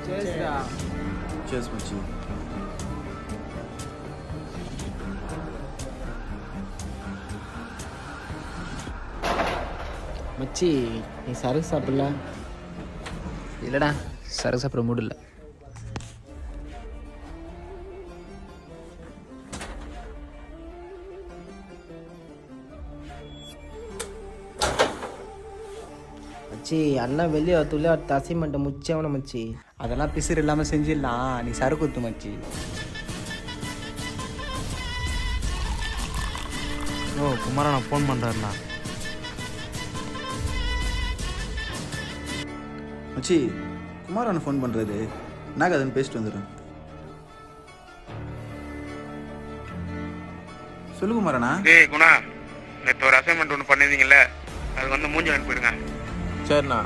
Cheers மச்சி. மச்சி நீ சரக்கு சாப்பிடல? இல்லைடா, சரக்கு சாப்பிட்ற மூடு இல்லை. மச்சி அண்ணன் வெளியே வரத்துள்ளே அடுத்த அசைன்மெண்ட்டை முடிச்சவன மச்சி. அதெல்லாம் பிசுறு இல்லாமல் செஞ்சிடலாம். நீ சரக்கு ஊத்து மச்சி. ஓ குமாரா நான் ஃபோன் பண்ணுறேண்ணா. மச்சி குமாரான ஃபோன் பண்ணுறது என்ன கதைன்னு பேசிட்டு வந்துடுறேன். சொல்லு குமாரண்ணா. டேய் குணா, நேற்று ஒரு அசைன்மெண்ட் ஒன்று பண்ணியிருந்தீங்கல்ல, அது வந்து மூஞ்சி அனுப்பிடுங்க. சரிண்ணா.